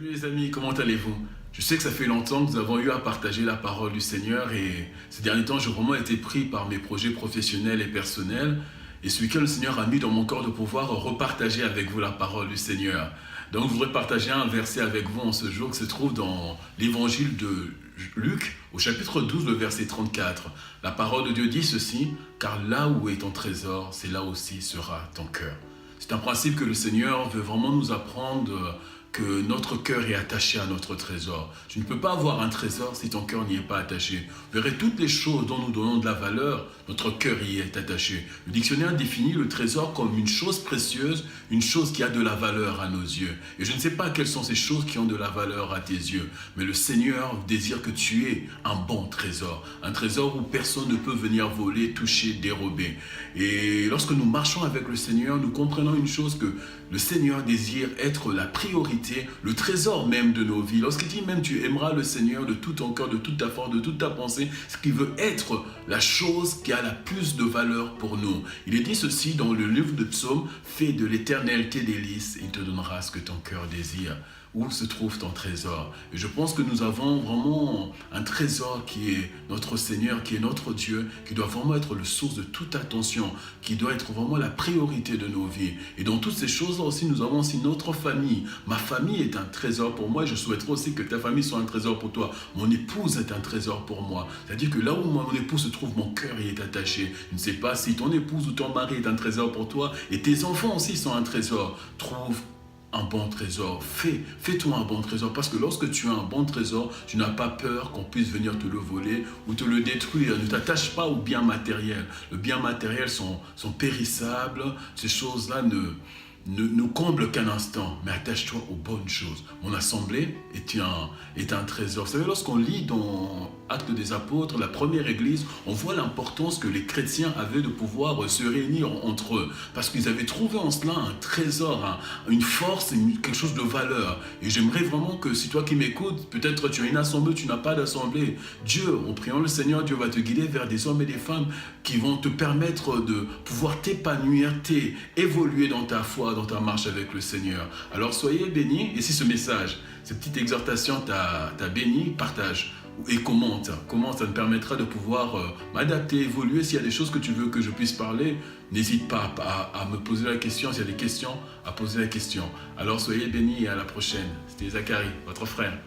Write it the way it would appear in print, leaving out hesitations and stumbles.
Salut les amis, comment allez-vous? Je sais que ça fait longtemps que nous avons eu à partager la parole du Seigneur et ces derniers temps, j'ai vraiment été pris par mes projets professionnels et personnels. Et ce week-end, le Seigneur a mis dans mon cœur de pouvoir repartager avec vous la parole du Seigneur. Donc, je voudrais partager un verset avec vous en ce jour qui se trouve dans l'évangile de Luc, au chapitre 12, le verset 34. La parole de Dieu dit ceci: car là où est ton trésor, c'est là aussi sera ton cœur. C'est un principe que le Seigneur veut vraiment nous apprendre, que notre cœur est attaché à notre trésor. Tu ne peux pas avoir un trésor si ton cœur n'y est pas attaché. Vous verrez, toutes les choses dont nous donnons de la valeur, notre cœur y est attaché. Le dictionnaire définit le trésor comme une chose précieuse, une chose qui a de la valeur à nos yeux. Et je ne sais pas quelles sont ces choses qui ont de la valeur à tes yeux, mais le Seigneur désire que tu aies un bon trésor. Un trésor où personne ne peut venir voler, toucher, dérober. Et lorsque nous marchons avec le Seigneur, nous comprenons une chose, que le Seigneur désire être la priorité, le trésor même de nos vies. Lorsqu'il dit même tu aimeras le Seigneur de tout ton cœur, de toute ta force, de toute ta pensée, ce qui veut être la chose qui a la plus de valeur pour nous. Il est dit ceci dans le livre de Psaume: fais de l'éternel tes délices, il te donnera ce que ton cœur désire. Où se trouve ton trésor? Et je pense que nous avons vraiment un trésor qui est notre Seigneur, qui est notre Dieu, qui doit vraiment être le source de toute attention, qui doit être vraiment la priorité de nos vies. Et dans toutes ces choses-là aussi, nous avons aussi notre famille. Ma famille est un trésor pour moi et je souhaiterais aussi que ta famille soit un trésor pour toi. Mon épouse est un trésor pour moi. C'est-à-dire que là où mon épouse se trouve, mon cœur y est attaché. Je ne sais pas si ton épouse ou ton mari est un trésor pour toi, et tes enfants aussi sont un trésor. Trouve un bon trésor, fais-toi un bon trésor, parce que lorsque tu as un bon trésor, tu n'as pas peur qu'on puisse venir te le voler ou te le détruire. Ne t'attache pas aux biens matériels. Les biens matériels sont périssables, ces choses-là ne comblent qu'un instant, mais attache-toi aux bonnes choses. Mon assemblée est un trésor. Vous savez, lorsqu'on lit dans Actes des Apôtres, la première église, on voit l'importance que les chrétiens avaient de pouvoir se réunir entre eux, parce qu'ils avaient trouvé en cela un trésor, une force, quelque chose de valeur. Et j'aimerais vraiment que, si toi qui m'écoutes, peut-être tu as une assemblée, tu n'as pas d'assemblée, Dieu, en priant le Seigneur, Dieu va te guider vers des hommes et des femmes qui vont te permettre de pouvoir t'épanouir, évoluer dans ta foi, dans ta marche avec le Seigneur. Alors soyez bénis, et si ce message, cette petite exhortation t'a béni, partage et commente. Ça me permettra de pouvoir m'adapter, évoluer. S'il y a des choses que tu veux que je puisse parler, n'hésite pas à me poser la question. S'il y a des questions, à poser la question. Alors soyez bénis et à la prochaine. C'était Zacharie, votre frère.